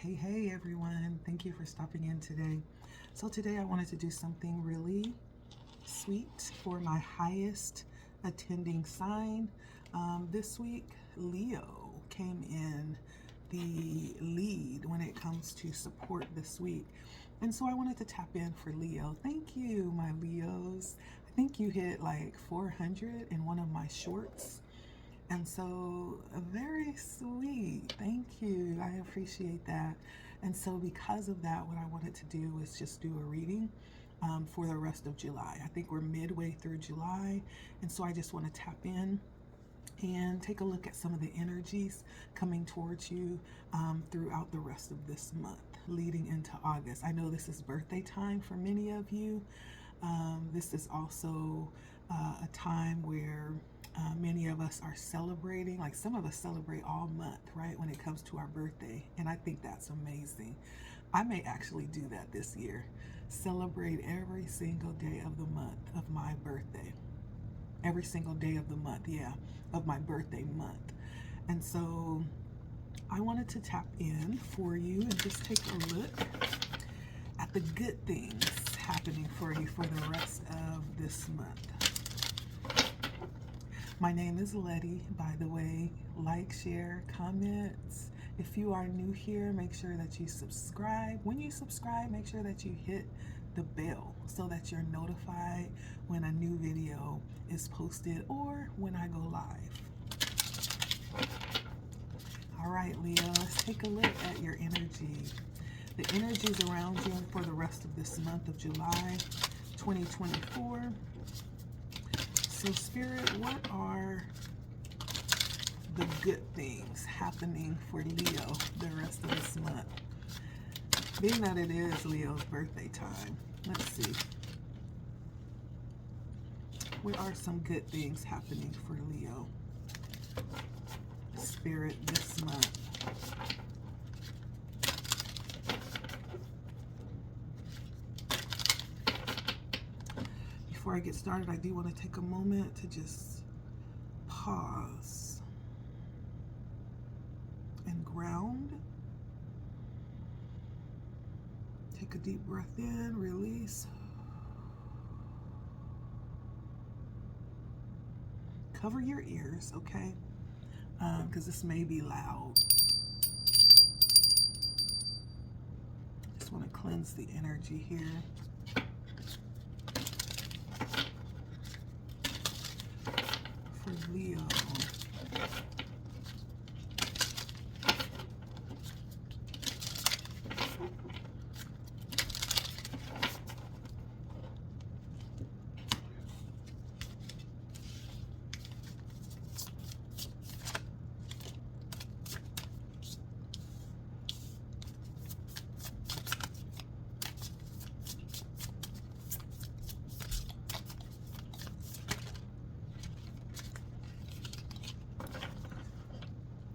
Hey everyone, thank you for stopping in today. So today I wanted to do something really sweet for my highest attending sign. This week, Leo came in the lead when it comes to support this week. And so I wanted to tap in for Leo. Thank you, my Leos. I think you hit like 400 in one of my shorts. And so, very sweet. Thank you. I appreciate that. And so, because of that, what I wanted to do is just do a reading for the rest of July. I think we're midway through July. And so, I just want to tap in and take a look at some of the energies coming towards you throughout the rest of this month, leading into August. I know this is birthday time for many of you. This is also a time where many of us are celebrating. Like some of us celebrate all month, right, when it comes to our birthday. And I think that's amazing. I may actually do that this year. Celebrate every single day of the month of my birthday. Every single day of the month, of my birthday month. And so I wanted to tap in for you and just take a look at the good things happening for you for the rest of this month. My name is Letty, by the way. Like, share, comments. If you are new here, make sure that you subscribe. When you subscribe, make sure that you hit the bell so that you're notified when a new video is posted or when I go live. All right, Leo, let's take a look at your energy. The energies around you for the rest of this month of July 2024. So Spirit, what are the good things happening for Leo the rest of this month? Being that it is Leo's birthday time, let's see. What are some good things happening for Leo? Spirit, this month. Before I get started, I do want to take a moment to just pause and ground. Take a deep breath in, release. Cover your ears, okay? Because this may be loud. Just want to cleanse the energy here. For Leo.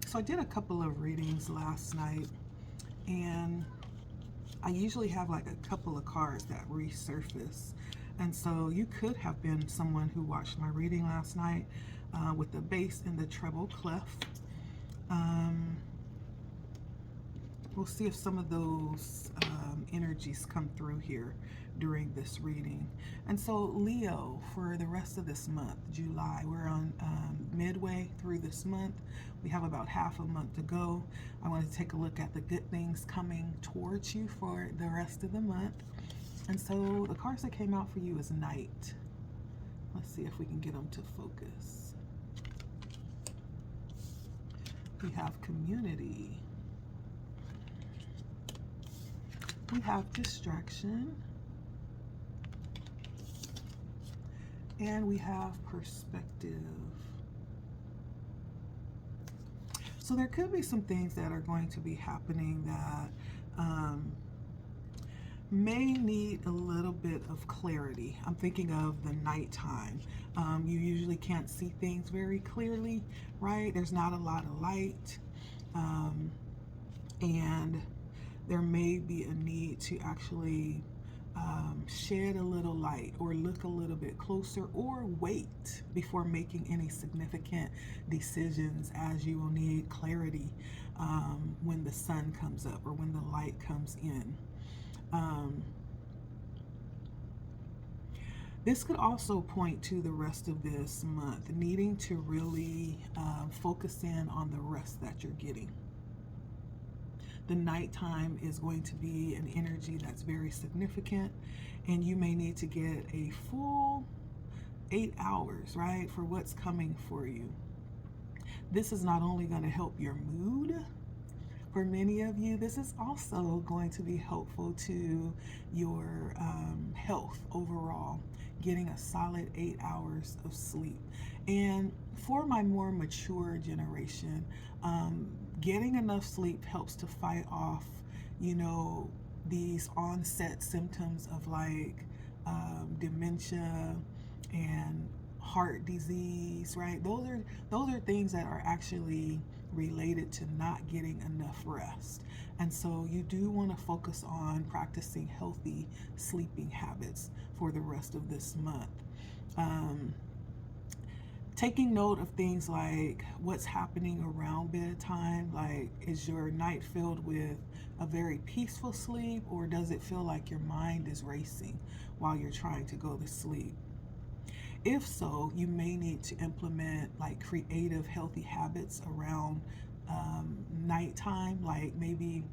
So I did a couple of readings last night, and I usually have like a couple of cards that resurface. And so you could have been someone who watched my reading last night with the bass and the treble clef. We'll see if some of those energies come through here during this reading. And so Leo, for the rest of this month, July, we're on midway through this month. We have about half a month to go. I want to take a look at the good things coming towards you for the rest of the month. And so the cards that came out for you is Knight. Let's see if we can get them to focus. We have Community. We have Distraction. And we have Perspective. So there could be some things that are going to be happening that may need a little bit of clarity. I'm thinking of the nighttime. You usually can't see things very clearly, right? There's not a lot of light. And there may be a need to actually shed a little light or look a little bit closer, or wait before making any significant decisions, as you will need clarity when the sun comes up or when the light comes in. This could also point to the rest of this month, needing to really focus in on the rest that you're getting. The nighttime is going to be an energy that's very significant, and you may need to get a full 8 hours, right, for what's coming for you. This is not only going to help your mood. For many of you, this is also going to be helpful to your health overall, getting a solid 8 hours of sleep. And for my more mature generation, getting enough sleep helps to fight off, these onset symptoms of like dementia and heart disease, right? Those are things that are actually related to not getting enough rest. And so you do want to focus on practicing healthy sleeping habits for the rest of this month. Taking note of things like what's happening around bedtime. Like, is your night filled with a very peaceful sleep, or does it feel like your mind is racing while you're trying to go to sleep? If so, you may need to implement like creative, healthy habits around nighttime, like maybe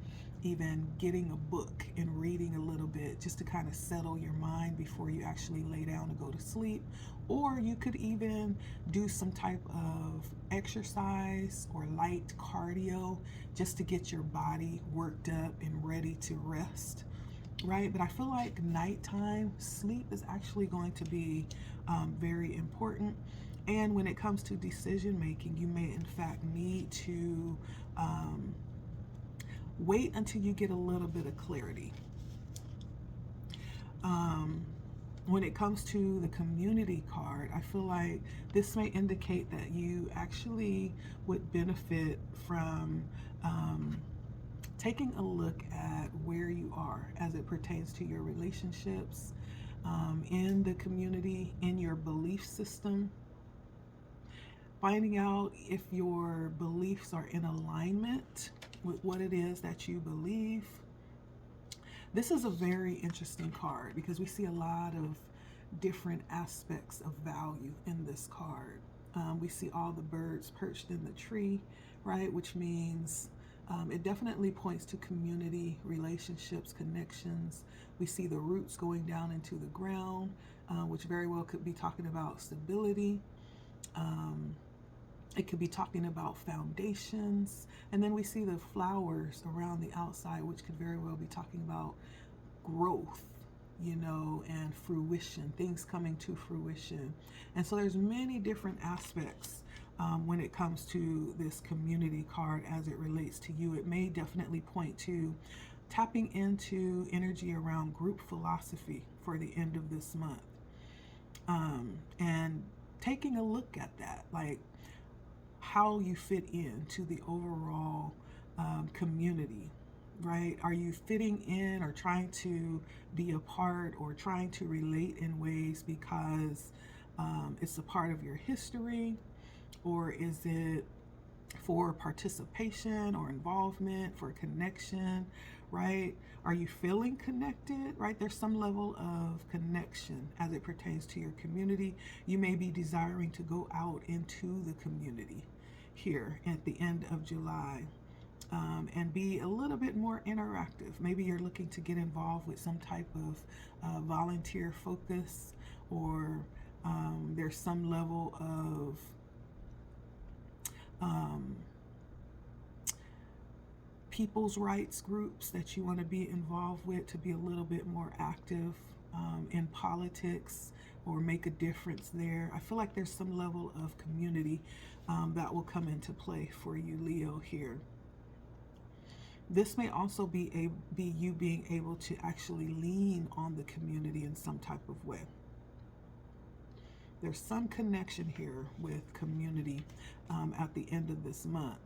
even getting a book and reading a little bit just to kind of settle your mind before you actually lay down to go to sleep. Or you could even do some type of exercise or light cardio just to get your body worked up and ready to rest, right? But I feel like nighttime sleep is actually going to be very important. And when it comes to decision making, you may in fact need to wait until you get a little bit of clarity. When it comes to the community card, I feel like this may indicate that you actually would benefit from taking a look at where you are as it pertains to your relationships, in the community, in your belief system. Finding out if your beliefs are in alignment with what it is that you believe. This is a very interesting card because we see a lot of different aspects of value in this card. We see all the birds perched in the tree, right? Which means it definitely points to community, relationships, connections. We see the roots going down into the ground, which very well could be talking about stability. It could be talking about foundations. And then we see the flowers around the outside, which could very well be talking about growth, and fruition, things coming to fruition. And so there's many different aspects when it comes to this community card as it relates to you. It may definitely point to tapping into energy around group philosophy for the end of this month. And taking a look at that, like how you fit into the overall community, right? Are you fitting in or trying to be a part or trying to relate in ways because it's a part of your history? Or is it for participation or involvement, for connection, right? Are you feeling connected, right? There's some level of connection as it pertains to your community. You may be desiring to go out into the community here at the end of July and be a little bit more interactive. Maybe you're looking to get involved with some type of volunteer focus, or there's some level of people's rights groups that you want to be involved with to be a little bit more active in politics or make a difference there. I feel like there's some level of community that will come into play for you, Leo, here. This may also be you being able to actually lean on the community in some type of way. There's some connection here with community at the end of this month.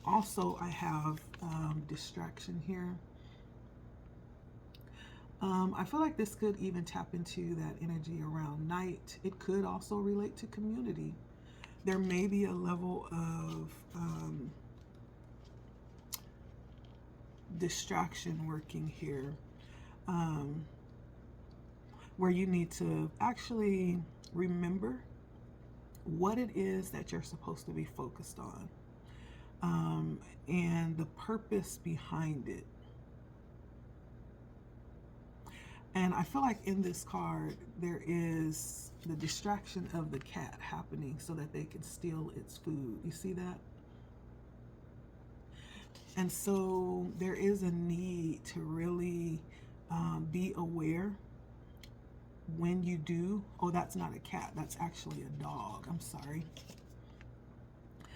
Also, I have distraction here. I feel like this could even tap into that energy around night. It could also relate to community. There may be a level of distraction working here, um, where you need to actually remember what it is that you're supposed to be focused on, and the purpose behind it. And I feel like in this card, there is the distraction of the cat happening so that they can steal its food. You see that? And so there is a need to really be aware when you do. Oh, that's not a cat. That's actually a dog. I'm sorry.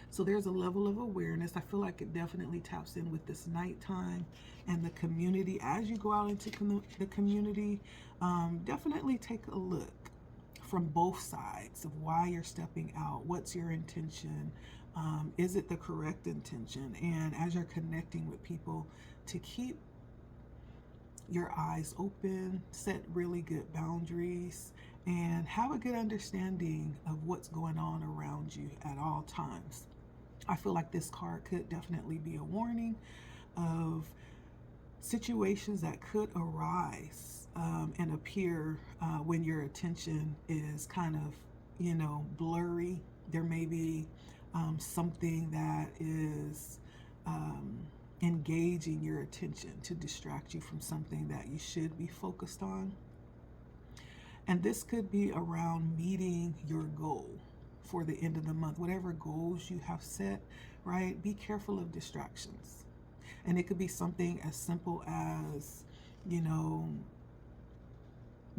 So there's a level of awareness. I feel like it definitely taps in with this nighttime and the community. As you go out into the community, definitely take a look from both sides of why you're stepping out. What's your intention? Is it the correct intention? And as you're connecting with people, to keep your eyes open, set really good boundaries, and have a good understanding of what's going on around you at all times. I feel like this card could definitely be a warning of situations that could arise and appear when your attention is kind of, blurry. There may be something that is engaging your attention to distract you from something that you should be focused on. And this could be around meeting your goal for the end of the month, whatever goals you have set, right? Be careful of distractions. And it could be something as simple as,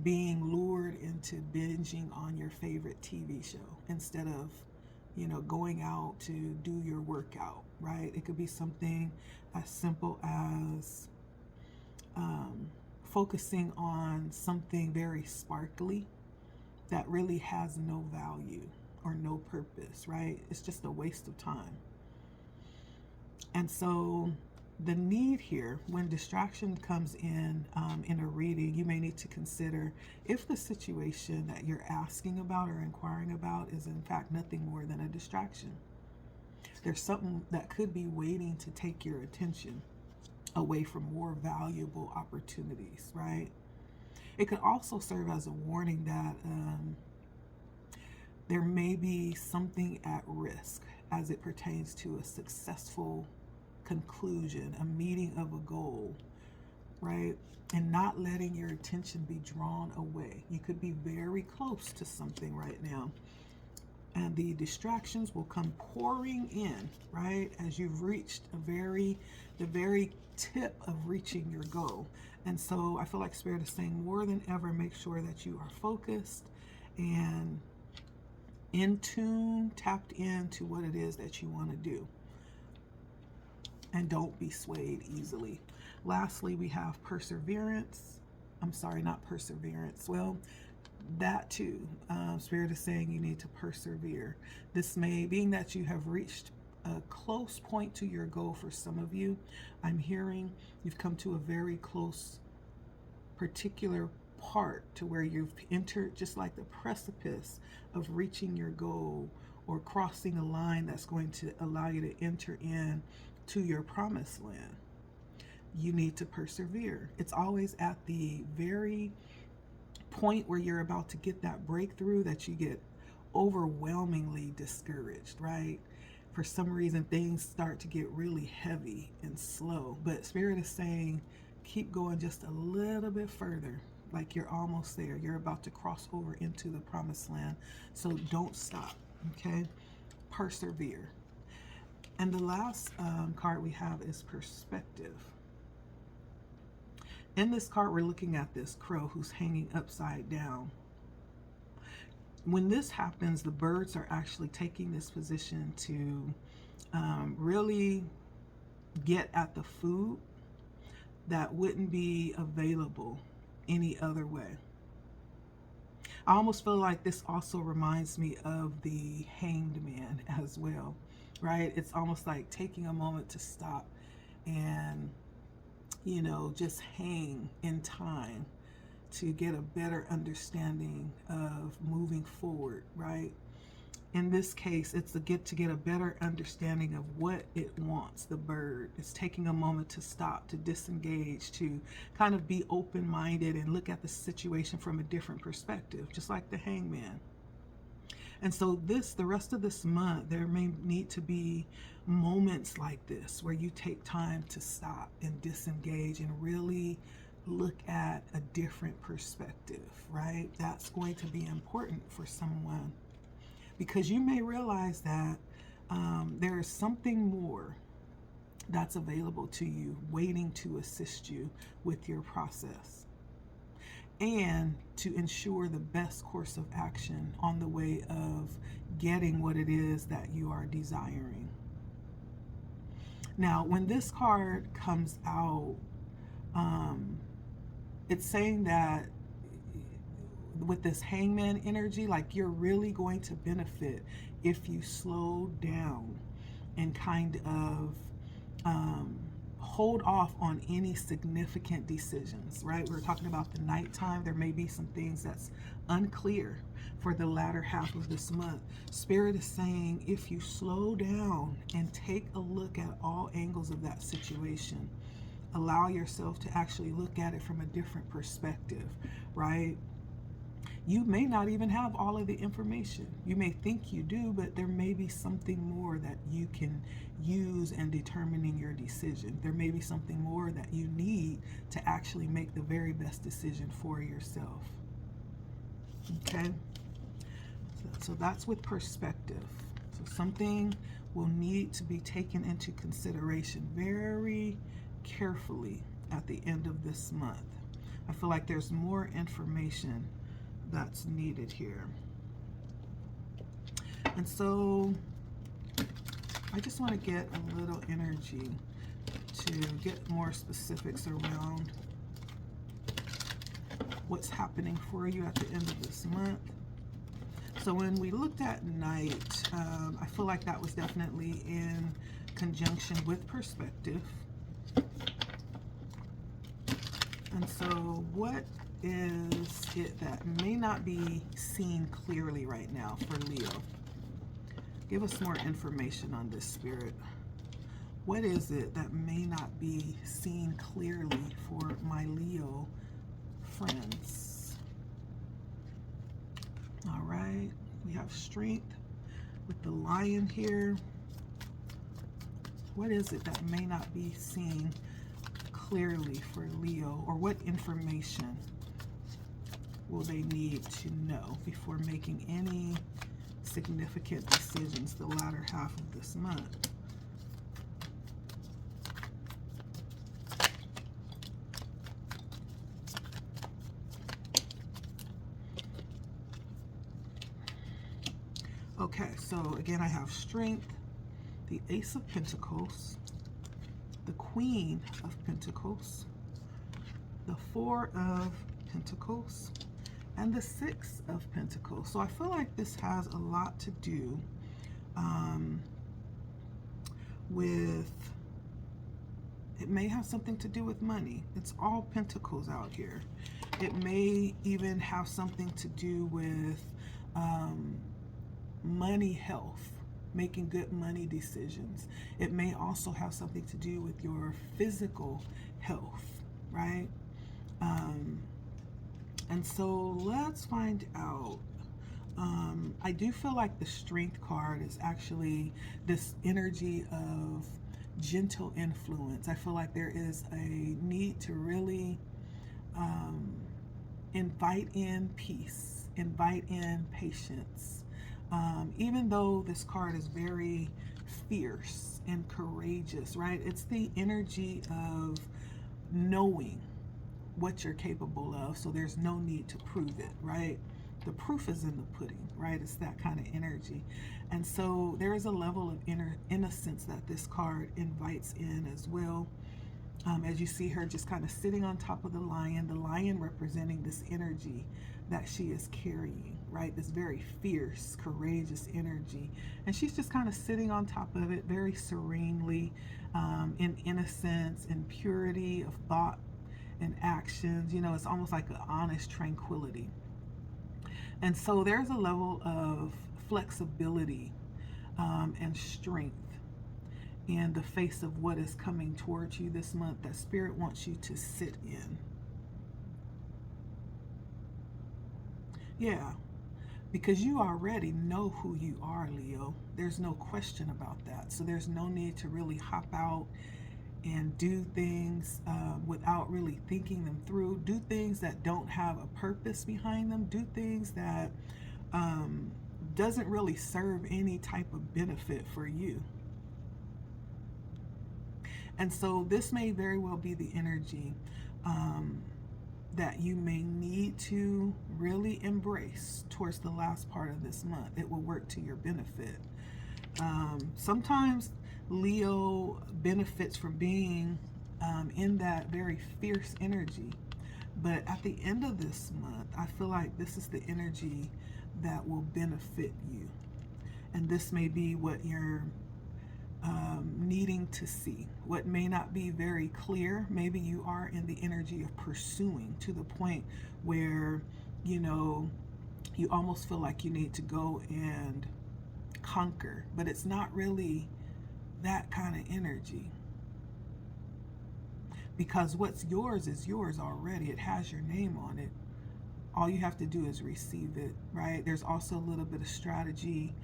being lured into binging on your favorite TV show instead of, going out to do your workout, right? It could be something as simple as focusing on something very sparkly that really has no value or no purpose, right? It's just a waste of time. And so the need here, when distraction comes in a reading, you may need to consider if the situation that you're asking about or inquiring about is in fact nothing more than a distraction. There's something that could be waiting to take your attention away from more valuable opportunities, right? It could also serve as a warning that there may be something at risk as it pertains to a successful conclusion, a meeting of a goal, right? And not letting your attention be drawn away. You could be very close to something right now, and the distractions will come pouring in, right? As you've reached the very tip of reaching your goal. And so I feel like Spirit is saying more than ever, make sure that you are focused and in tune, tapped into what it is that you want to do. And don't be swayed easily. Lastly, we have perseverance. I'm sorry, not perseverance. Well, that too. Spirit is saying you need to persevere. This may, being that you have reached a close point to your goal for some of you, I'm hearing you've come to a very close particular part to where you've entered just like the precipice of reaching your goal or crossing a line that's going to allow you to enter in to your promised land. You need to persevere. It's always at the very point where you're about to get that breakthrough that you get overwhelmingly discouraged, right? For some reason, things start to get really heavy and slow. But Spirit is saying, keep going just a little bit further. Like you're almost there. You're about to cross over into the promised land. So don't stop, okay? Persevere. And the last card we have is perspective. In this card, we're looking at this crow who's hanging upside down. When this happens, the birds are actually taking this position to really get at the food that wouldn't be available any other way. I almost feel like this also reminds me of the hanged man as well, right? It's almost like taking a moment to stop and, just hang in time to get a better understanding of moving forward, right? In this case, it's to get a better understanding of what it wants, the bird. It's taking a moment to stop, to disengage, to kind of be open-minded and look at the situation from a different perspective, just like the hangman. And so the rest of this month, there may need to be moments like this where you take time to stop and disengage and really look at a different perspective, right? That's going to be important for someone, because you may realize that there is something more that's available to you, waiting to assist you with your process and to ensure the best course of action on the way of getting what it is that you are desiring. Now, when this card comes out, it's saying that with this hangman energy, like you're really going to benefit if you slow down and kind of hold off on any significant decisions, right? We're talking about the nighttime. There may be some things that's unclear for the latter half of this month. Spirit is saying if you slow down and take a look at all angles of that situation, allow yourself to actually look at it from a different perspective, right? You may not even have all of the information. You may think you do, but there may be something more that you can use in determining your decision. There may be something more that you need to actually make the very best decision for yourself. Okay? So that's with perspective. So something will need to be taken into consideration very carefully at the end of this month. I feel like there's more information that's needed here. And so I just want to get a little energy to get more specifics around what's happening for you at the end of this month. So when we looked at night, I feel like that was definitely in conjunction with perspective. And so what is it that may not be seen clearly right now for Leo? Give us more information on this, Spirit. What is it that may not be seen clearly for my Leo friends? All right, we have strength with the lion here. What is it that may not be seen clearly for Leo, or what information will they need to know before making any significant decisions the latter half of this month? Okay, so again, I have strength, the Ace of Pentacles, the Queen of Pentacles, the Four of Pentacles, and the Six of Pentacles. So I feel like this has a lot to do with, it may have something to do with money. It's all pentacles out here. It may even have something to do with money health, making good money decisions. It may also have something to do with your physical health, right? And so let's find out. I do feel like the Strength card is actually this energy of gentle influence. I feel like there is a need to really invite in peace, invite in patience. Even though this card is very fierce and courageous, right? It's the energy of knowing what you're capable of, so there's no need to prove it, right? The proof is in the pudding, right? It's that kind of energy. And so there is a level of inner innocence that this card invites in as well. As you see her just kind of sitting on top of the lion representing this energy that she is carrying, right? This very fierce, courageous energy. And she's just kind of sitting on top of it very serenely, in innocence and purity of thought and actions. You know, it's almost like an honest tranquility. And so there's a level of flexibility and strength in the face of what is coming towards you this month that Spirit wants you to sit in. Yeah, because you already know who you are, Leo. There's no question about that. So there's no need to really hop out and do things without really thinking them through. Do things that don't have a purpose behind them. Do things that doesn't really serve any type of benefit for you. And so this may very well be the energy that you may need to really embrace towards the last part of this month. It will work to your benefit. Sometimes Leo benefits from being in that very fierce energy. But at the end of this month, I feel like this is the energy that will benefit you. And this may be what you're needing to see. What may not be very clear, maybe you are in the energy of pursuing to the point where, you know, you almost feel like you need to go and conquer, but it's not really that kind of energy. Because what's yours is yours already. It has your name on it. All you have to do is receive it, right? There's also a little bit of strategy,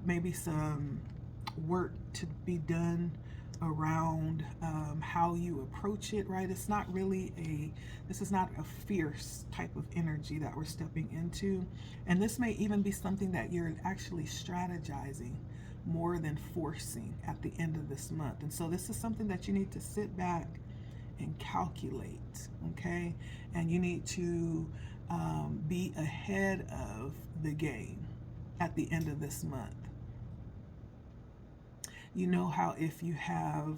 maybe some work to be done around how you approach it, right? It's not really this is not a fierce type of energy that we're stepping into. And this may even be something that you're actually strategizing more than forcing at the end of this month. And so this is something that you need to sit back and calculate, okay? And you need to be ahead of the game at the end of this month. You know how if you have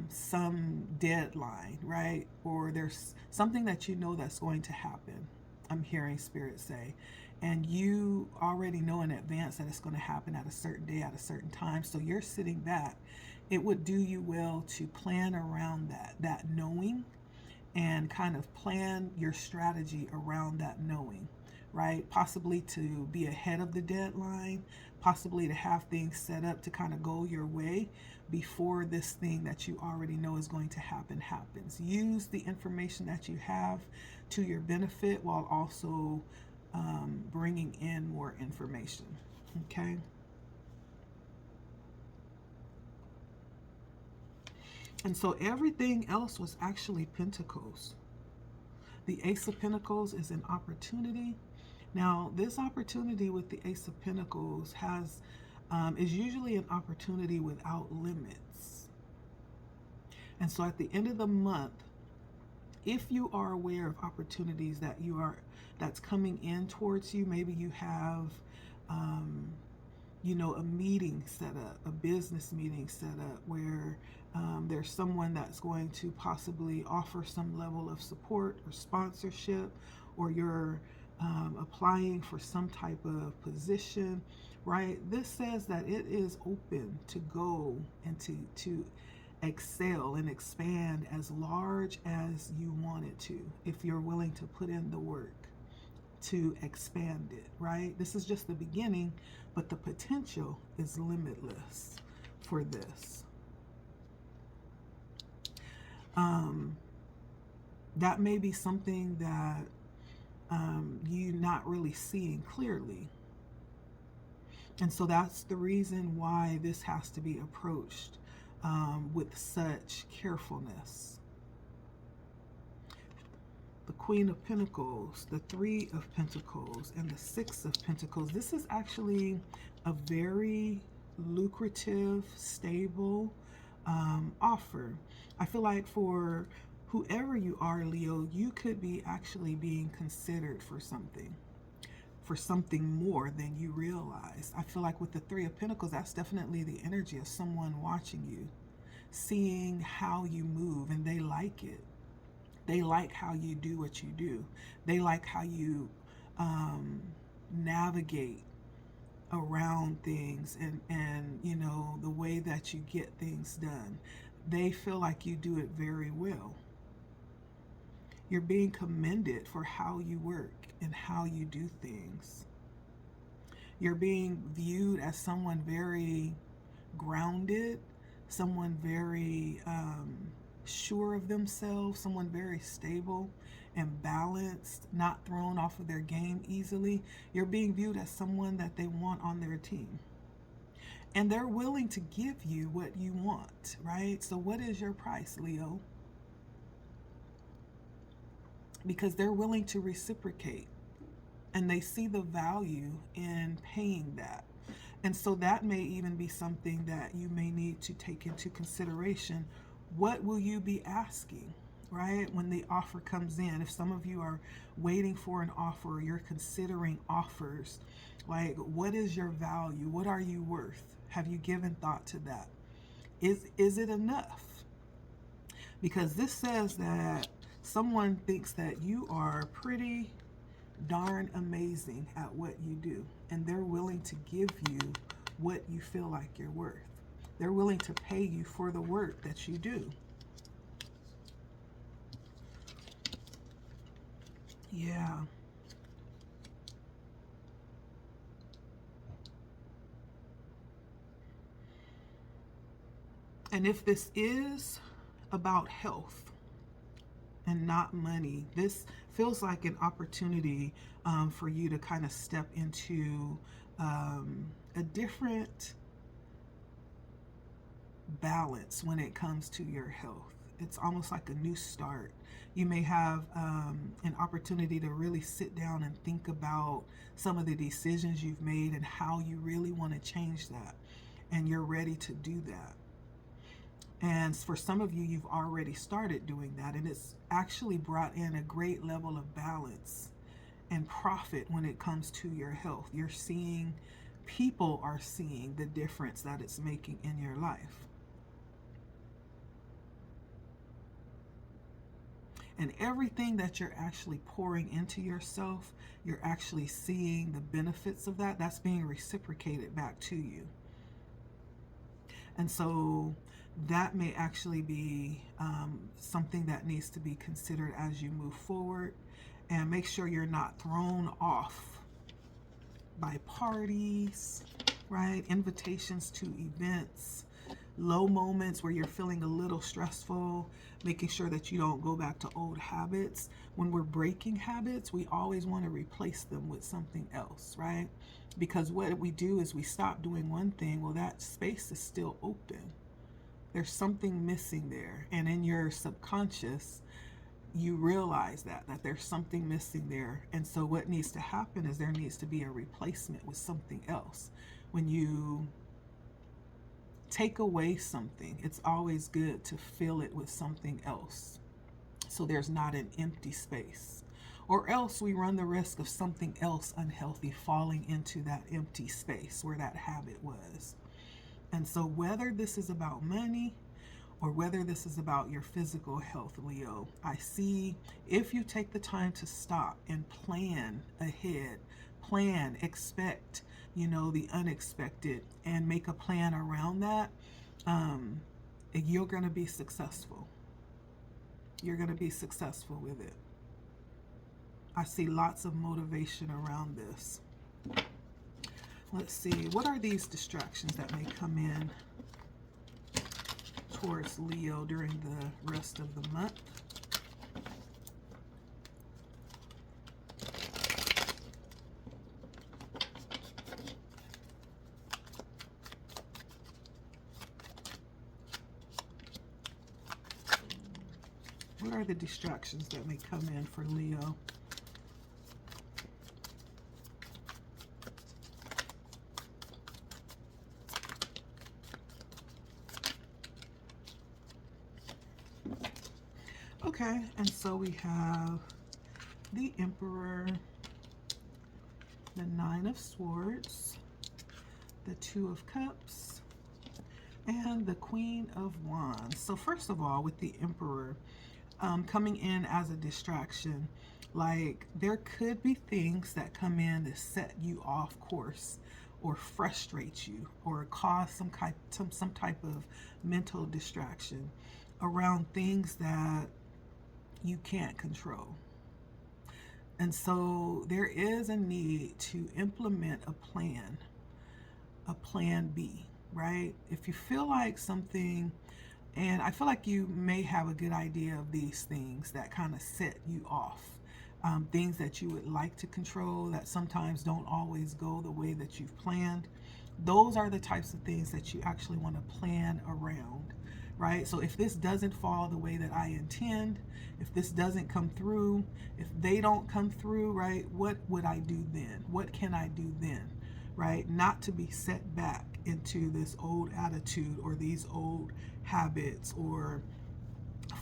some deadline, right? Or there's something that you know that's going to happen, I'm hearing Spirit say, and you already know in advance that it's going to happen at a certain day, at a certain time. So you're sitting back. It would do you well to plan around that knowing, and kind of plan your strategy around that knowing, right? Possibly to be ahead of the deadline, possibly to have things set up to kind of go your way before this thing that you already know is going to happen happens. Use the information that you have to your benefit while also bringing in more information, okay? And so everything else was actually Pentacles. The Ace of Pentacles is an opportunity. Now, this opportunity with the Ace of Pentacles is usually an opportunity without limits. And so at the end of the month, if you are aware of opportunities that's coming in towards you, maybe you have you know, a meeting set up, a business meeting set up where there's someone that's going to possibly offer some level of support or sponsorship, or you're applying for some type of position, right? This says that it is open to go and to excel and expand as large as you want it to, if you're willing to put in the work to expand it, right? This is just the beginning, but the potential is limitless for this. That may be something that you're not really seeing clearly. And so that's the reason why this has to be approached with such carefulness. The Queen of Pentacles, the Three of Pentacles, and the Six of Pentacles. This is actually a very lucrative, stable offer. I feel like for whoever you are, Leo, you could be actually being considered for something more than you realize. I feel like with the Three of Pentacles, that's definitely the energy of someone watching you, seeing how you move, and they like it. They like how you do what you do. They like how you navigate around things and you know, the way that you get things done. They feel like you do it very well. You're being commended for how you work and how you do things. You're being viewed as someone very grounded, someone very sure of themselves, someone very stable and balanced, not thrown off of their game easily. You're being viewed as someone that they want on their team. And they're willing to give you what you want, right? So what is your price, Leo? Because they're willing to reciprocate and they see the value in paying that. And so that may even be something that you may need to take into consideration. What will you be asking, right, when the offer comes in? If some of you are waiting for an offer, or you're considering offers, like, what is your value? What are you worth? Have you given thought to that? Is it enough? Because this says that someone thinks that you are pretty darn amazing at what you do, and they're willing to give you what you feel like you're worth. They're willing to pay you for the work that you do. Yeah. And if this is about health and not money, this feels like an opportunity for you to kind of step into a different balance when it comes to your health. It's almost like a new start. You may have an opportunity to really sit down and think about some of the decisions you've made and how you really want to change that. And you're ready to do that. And for some of you, you've already started doing that. And it's actually brought in a great level of balance and profit when it comes to your health. You're seeing, people are seeing the difference that it's making in your life. And everything that you're actually pouring into yourself, you're actually seeing the benefits of that. That's being reciprocated back to you. And so that may actually be something that needs to be considered as you move forward. And make sure you're not thrown off by parties, right? Invitations to events, low moments where you're feeling a little stressful, making sure that you don't go back to old habits. When we're breaking habits, we always want to replace them with something else, right? Because what we do is we stop doing one thing, well, that space is still open. There's something missing there. And in your subconscious, you realize that there's something missing there. And so what needs to happen is there needs to be a replacement with something else. When you take away something, it's always good to fill it with something else, so there's not an empty space. Or else we run the risk of something else unhealthy falling into that empty space where that habit was. And so whether this is about money or whether this is about your physical health, Leo, I see if you take the time to stop and plan ahead, plan, expect, the unexpected, and make a plan around that, you're going to be successful. You're going to be successful with it. I see lots of motivation around this. Let's see, what are these distractions that may come in towards Leo during the rest of the month? What are the distractions that may come in for Leo? Okay, and so we have the Emperor, the Nine of Swords, the Two of Cups, and the Queen of Wands. So first of all, with the Emperor coming in as a distraction, like there could be things that come in that set you off course or frustrate you or cause some type of mental distraction around things that you can't control. And so there is a need to implement a plan B, right? If you feel like something, and I feel like you may have a good idea of these things that kind of set you off, things that you would like to control that sometimes don't always go the way that you've planned. Those are the types of things that you actually want to plan around, right? So if this doesn't fall the way that I intend, if this doesn't come through, if they don't come through, right, what would I do then? What can I do then, right? Not to be set back into this old attitude or these old habits, or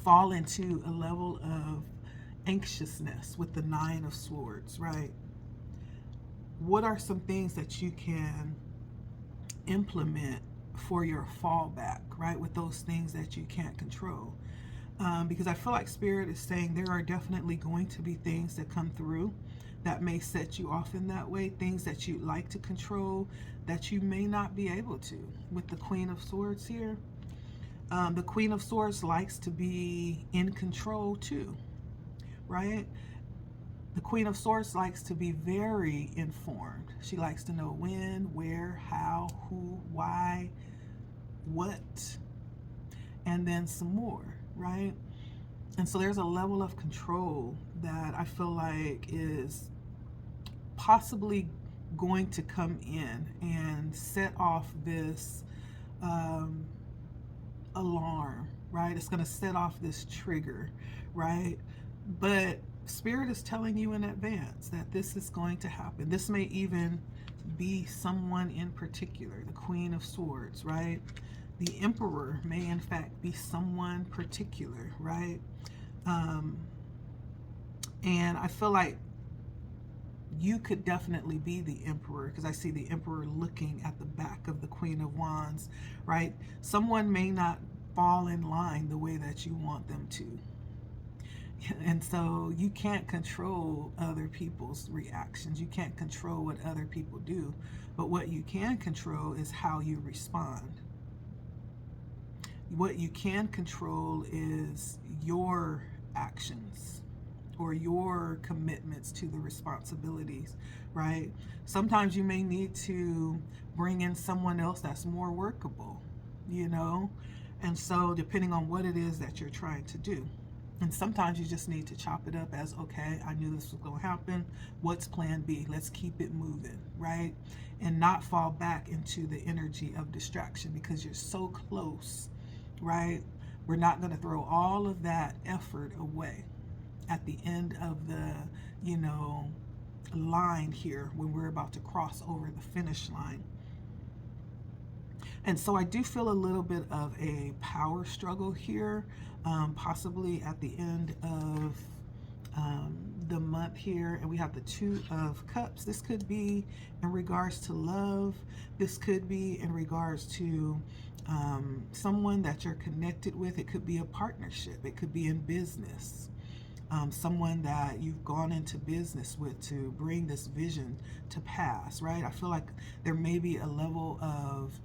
fall into a level of anxiousness with the 9 of Swords, right? What are some things that you can implement for your fallback, right, with those things that you can't control? Because I feel like Spirit is saying there are definitely going to be things that come through that may set you off in that way, things that you'd like to control that you may not be able to. With the Queen of Swords here, the Queen of Swords likes to be in control too, right? The Queen of Swords likes to be very informed. She likes to know when, where, how, who, why, what, and then some more, right? And so there's a level of control that I feel like is possibly going to come in and set off this alarm, right? It's going to set off this trigger, right? But Spirit is telling you in advance that this is going to happen. This may even be someone in particular, the Queen of Swords, right? The Emperor may in fact be someone particular, right? And I feel like you could definitely be the Emperor, because I see the Emperor looking at the back of the Queen of Wands, right? Someone may not fall in line the way that you want them to. And so you can't control other people's reactions. You can't control what other people do. But what you can control is how you respond. What you can control is your actions or your commitments to the responsibilities, right? Sometimes you may need to bring in someone else that's more workable, you know? And so depending on what it is that you're trying to do. And sometimes you just need to chop it up as, okay, I knew this was going to happen. What's plan B? Let's keep it moving, right? And not fall back into the energy of distraction because you're so close, right? We're not going to throw all of that effort away at the end of the, you know, line here when we're about to cross over the finish line. And so I do feel a little bit of a power struggle here, possibly at the end of the month here. And we have the 2 of Cups. This could be in regards to love. This could be in regards to someone that you're connected with. It could be a partnership. It could be in business. Someone that you've gone into business with to bring this vision to pass, right? I feel like there may be a level of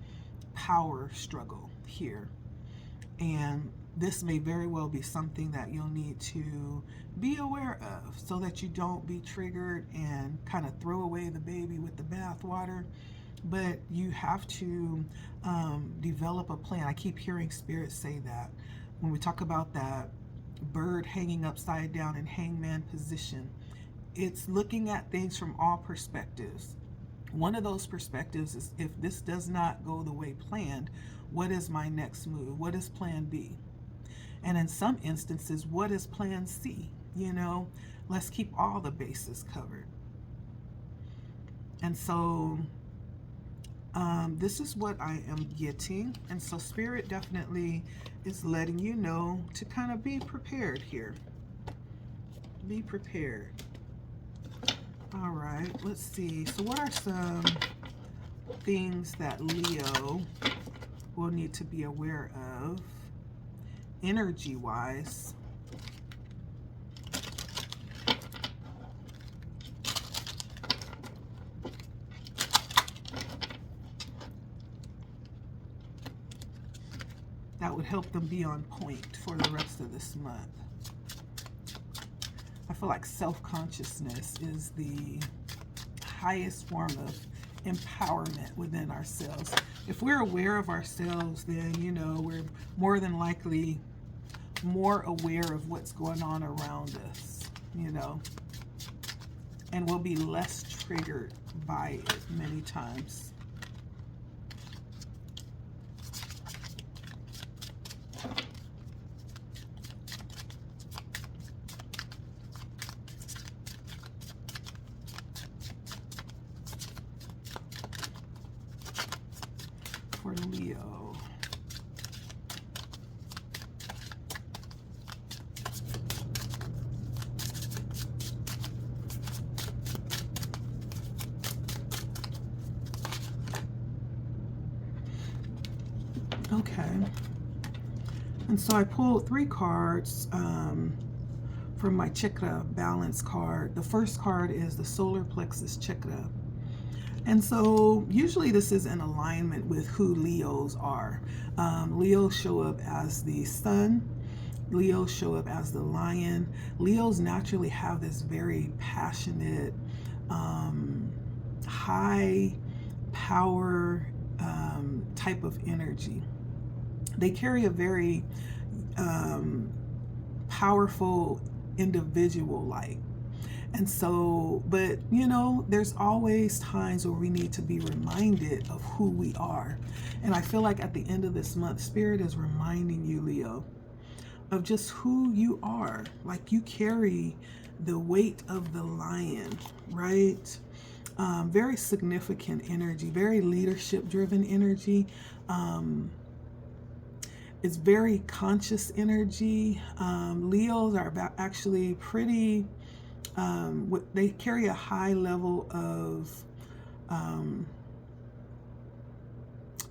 power struggle here, and this may very well be something that you'll need to be aware of so that you don't be triggered and kind of throw away the baby with the bathwater. But you have to develop a plan. I keep hearing Spirit say that when we talk about that bird hanging upside down in hangman position, it's looking at things from all perspectives. One of those perspectives is, if this does not go the way planned, what is my next move? What is plan B? And in some instances, what is plan C? You know, let's keep all the bases covered. And so this is what I am getting. And so Spirit definitely is letting you know to kind of be prepared here. Be prepared. All right, let's see. So what are some things that Leo will need to be aware of energy-wise? That would help them be on point for the rest of this month. I feel like self-consciousness is the highest form of empowerment within ourselves. If we're aware of ourselves, then, you know, we're more than likely more aware of what's going on around us, you know, and we'll be less triggered by it many times. For Leo. Okay. And so I pulled 3 cards from my chakra balance card. The first card is the solar plexus chakra. And so usually this is in alignment with who Leos are. Leos show up as the sun. Leos show up as the lion. Leos naturally have this very passionate, high power type of energy. They carry a very powerful individual light. And so, but you know, there's always times where we need to be reminded of who we are. And I feel like at the end of this month, Spirit is reminding you, Leo, of just who you are. Like, you carry the weight of the lion, right? Very significant energy, very leadership driven energy. It's very conscious energy. Leos are actually pretty, they carry a high level of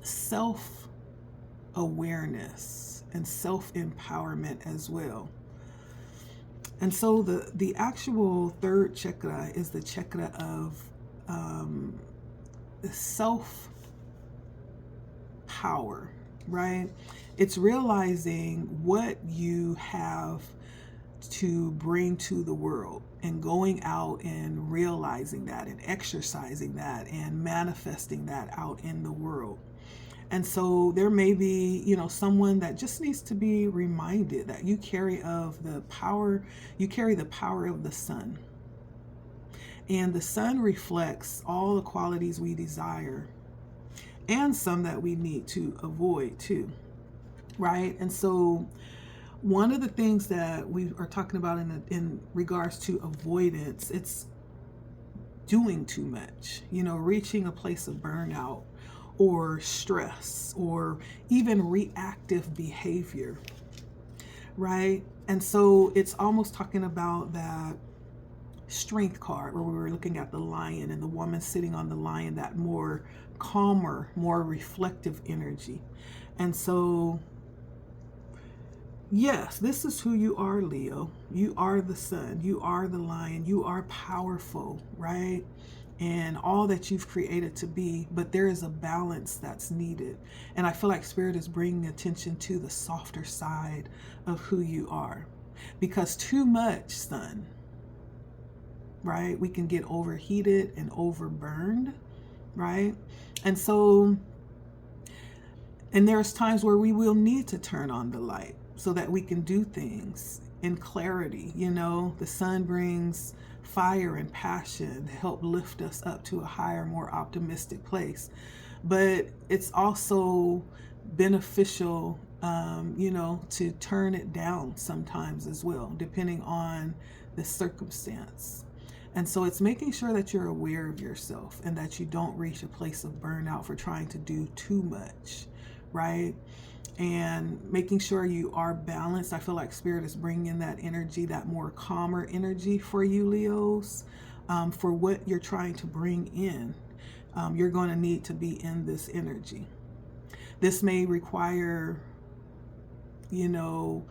self-awareness and self-empowerment as well. And so the actual third chakra is the chakra of self-power, right? It's realizing what you have to bring to the world and going out and realizing that and exercising that and manifesting that out in the world. And so there may be, you know, someone that just needs to be reminded that you carry the power of the sun. And the sun reflects all the qualities we desire and some that we need to avoid too, right? And so one of the things that we are talking about in regards to avoidance, it's doing too much, you know, reaching a place of burnout or stress or even reactive behavior, right? And so it's almost talking about that strength card where we were looking at the lion and the woman sitting on the lion, that more calmer, more reflective energy. And so yes, this is who you are, Leo. You are the sun. You are the lion. You are powerful, right? And all that you've created to be, but there is a balance that's needed. And I feel like Spirit is bringing attention to the softer side of who you are. Because too much sun, right? We can get overheated and overburned, right? And so, and there's times where we will need to turn on the light so that we can do things in clarity. You know, the sun brings fire and passion to help lift us up to a higher, more optimistic place. But it's also beneficial, you know, to turn it down sometimes as well, depending on the circumstance. And so it's making sure that you're aware of yourself and that you don't reach a place of burnout for trying to do too much, right? And making sure you are balanced. I feel like Spirit is bringing in that energy, that more calmer energy for you, Leos, for what you're trying to bring in. You're going to need to be in this energy. This may require, you know,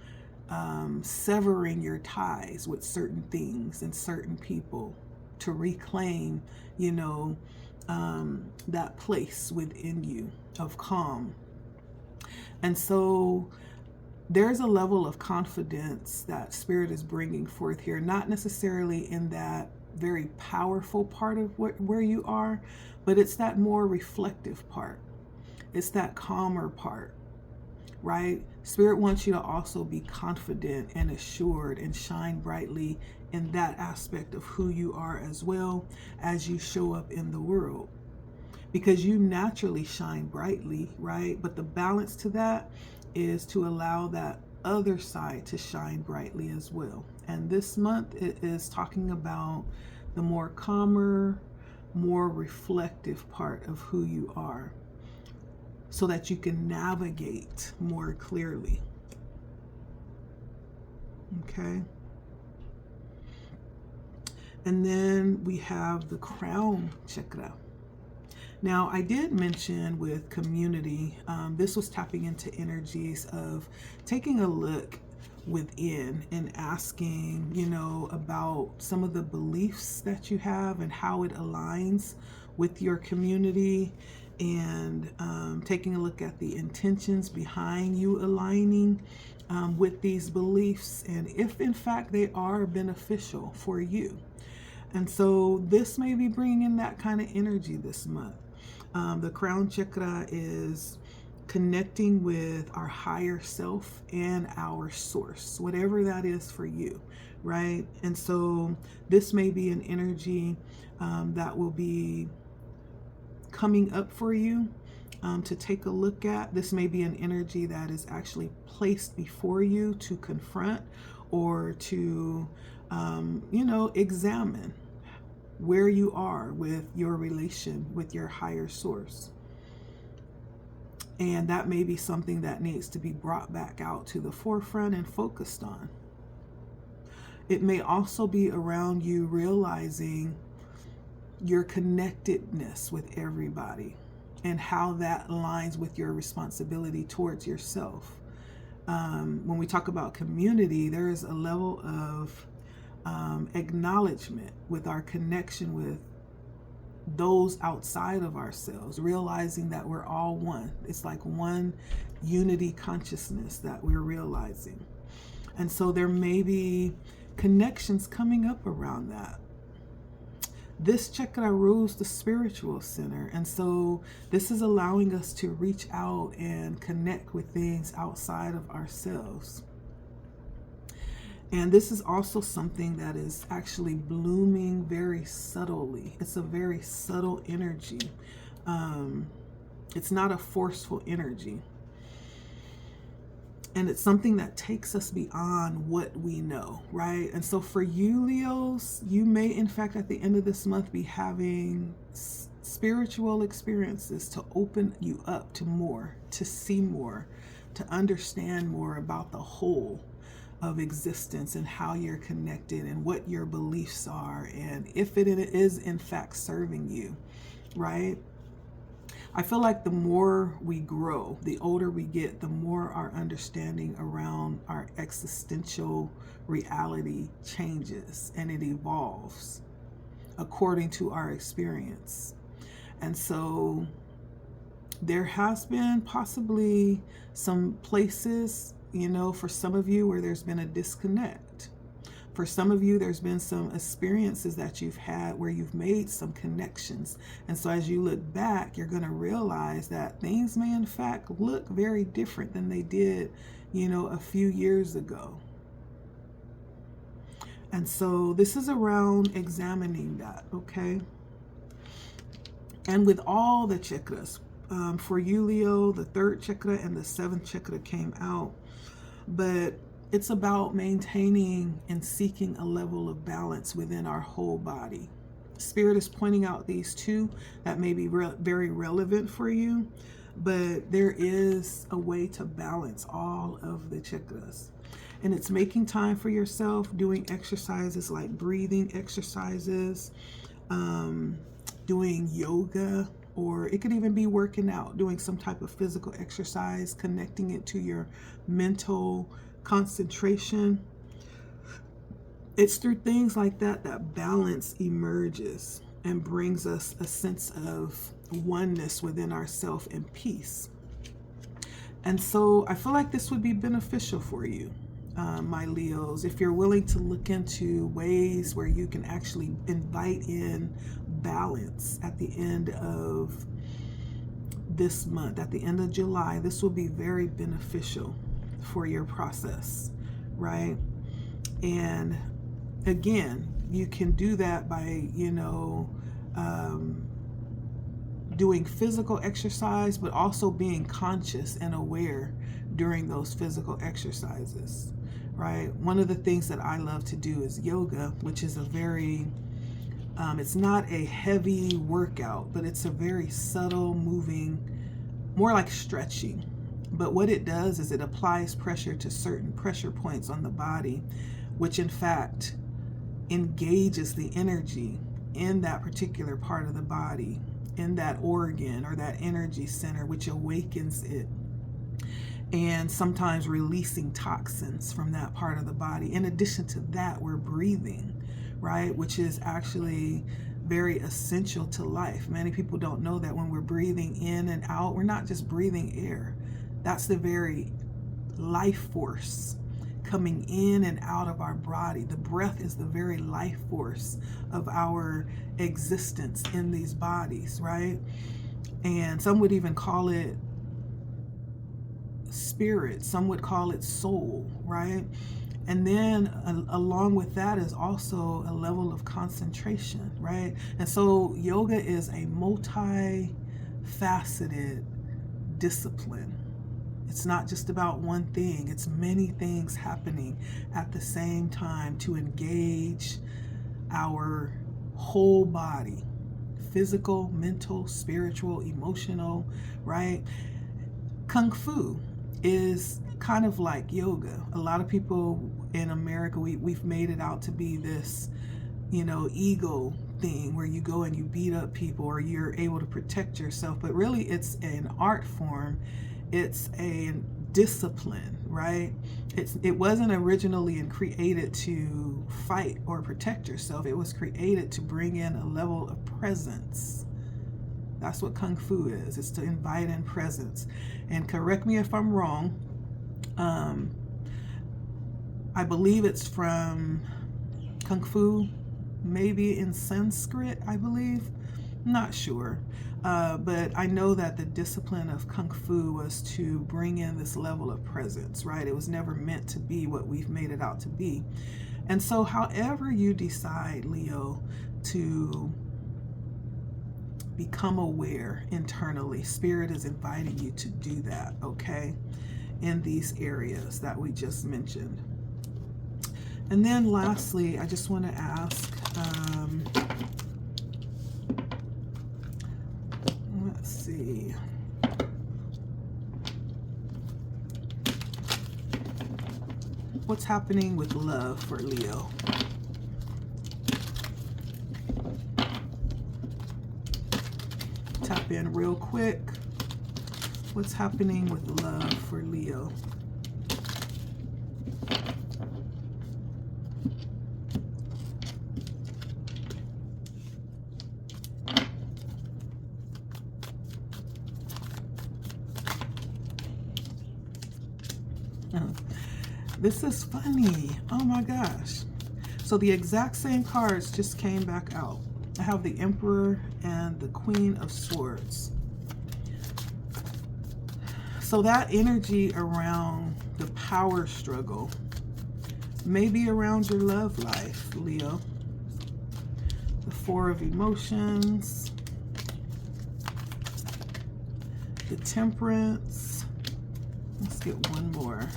severing your ties with certain things and certain people to reclaim, you know, that place within you of calm. And so there's a level of confidence that Spirit is bringing forth here, not necessarily in that very powerful part of where you are, but it's that more reflective part. It's that calmer part, right? Spirit wants you to also be confident and assured and shine brightly in that aspect of who you are as well as you show up in the world. Because you naturally shine brightly, right? But the balance to that is to allow that other side to shine brightly as well. And this month it is talking about the more calmer, more reflective part of who you are, so that you can navigate more clearly. Okay. And then we have the crown chakra. Now, I did mention with community, this was tapping into energies of taking a look within and asking, about some of the beliefs that you have and how it aligns with your community, and taking a look at the intentions behind you aligning with these beliefs, and if in fact they are beneficial for you. And so this may be bringing in that kind of energy this month. The crown chakra is connecting with our higher self and our source, whatever that is for you, right? And so this may be an energy that will be coming up for you to take a look at. This may be an energy that is actually placed before you to confront or to, examine where you are with your relation with your higher source. And that may be something that needs to be brought back out to the forefront and focused on. It may also be around you realizing your connectedness with everybody and how that aligns with your responsibility towards yourself. When we talk about community, there is a level of acknowledgement with our connection with those outside of ourselves, realizing that we're all one. It's like one unity consciousness that we're realizing. And so there may be connections coming up around that. This chakra rules the spiritual center, and so this is allowing us to reach out and connect with things outside of ourselves. And this is also something that is actually blooming very subtly. It's a very subtle energy. It's not a forceful energy. And it's something that takes us beyond what we know, right? And so for you, Leos, you may, in fact, at the end of this month be having spiritual experiences to open you up to more, to see more, to understand more about the whole of existence and how you're connected and what your beliefs are and if it is in fact serving you, right? I feel like the more we grow, the older we get, the more our understanding around our existential reality changes and it evolves according to our experience. And so there has been possibly some places, for some of you where there's been a disconnect. For some of you, there's been some experiences that you've had where you've made some connections. And so as you look back, you're going to realize that things may in fact look very different than they did, a few years ago. And so this is around examining that, okay? And with all the chakras, for you, Leo, the third chakra and the seventh chakra came out. But it's about maintaining and seeking a level of balance within our whole body. Spirit is pointing out these two that may be very relevant for you, but there is a way to balance all of the chakras. And it's making time for yourself, doing exercises like breathing exercises, doing yoga, or it could even be working out, doing some type of physical exercise, connecting it to your mental concentration. It's through things like that that balance emerges and brings us a sense of oneness within ourselves and peace. And so I feel like this would be beneficial for you, my Leos, if you're willing to look into ways where you can actually invite in balance at the end of this month, at the end of July. This will be very beneficial for your process, right? And again, you can do that by, doing physical exercise, but also being conscious and aware during those physical exercises, right? One of the things that I love to do is yoga, which is a very, it's not a heavy workout, but it's a very subtle moving, more like stretching. But what it does is it applies pressure to certain pressure points on the body, which in fact engages the energy in that particular part of the body, in that organ or that energy center, which awakens it, and sometimes releasing toxins from that part of the body. In addition to that, we're breathing, right, which is actually very essential to life. Many people don't know that when we're breathing in and out, we're not just breathing air. That's the very life force coming in and out of our body. The breath is the very life force of our existence in these bodies, right? And some would even call it spirit, some would call it soul, right? And then along with that is also a level of concentration, right? And so yoga is a multifaceted discipline. It's not just about one thing. It's many things happening at the same time to engage our whole body, physical, mental, spiritual, emotional, right? Kung Fu is kind of like yoga. A lot of people in America, we've made it out to be this, ego thing where you go and you beat up people or you're able to protect yourself. But really it's an art form. It's a discipline, right? It wasn't originally created to fight or protect yourself. It was created to bring in a level of presence. That's what Kung Fu is. It's to invite in presence. And correct me if I'm wrong. I believe it's from Kung Fu, maybe in Sanskrit, I believe. Not sure. But I know that the discipline of Kung Fu was to bring in this level of presence, right? It was never meant to be what we've made it out to be. And so however you decide, Leo, to become aware internally, Spirit is inviting you to do that, okay? In these areas that we just mentioned. And then lastly, I just want to ask, let's see. What's happening with love for Leo? Tap in real quick. What's happening with love for Leo? This is funny. Oh my gosh. So the exact same cards just came back out. I have the Emperor and the Queen of Swords. So that energy around the power struggle, maybe around your love life, Leo. The Four of Emotions, the Temperance. Let's get one more.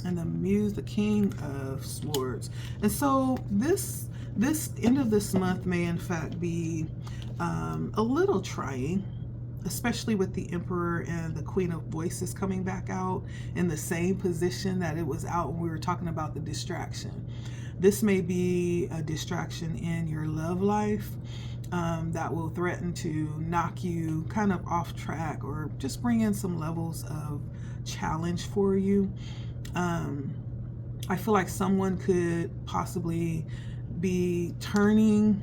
And the Muse, the King of Swords. And so this end of this month may in fact be a little trying, especially with the Emperor and the Queen of Voices coming back out in the same position that it was out when we were talking about the distraction. This may be a distraction in your love life that will threaten to knock you kind of off track or just bring in some levels of challenge for you. I feel like someone could possibly be turning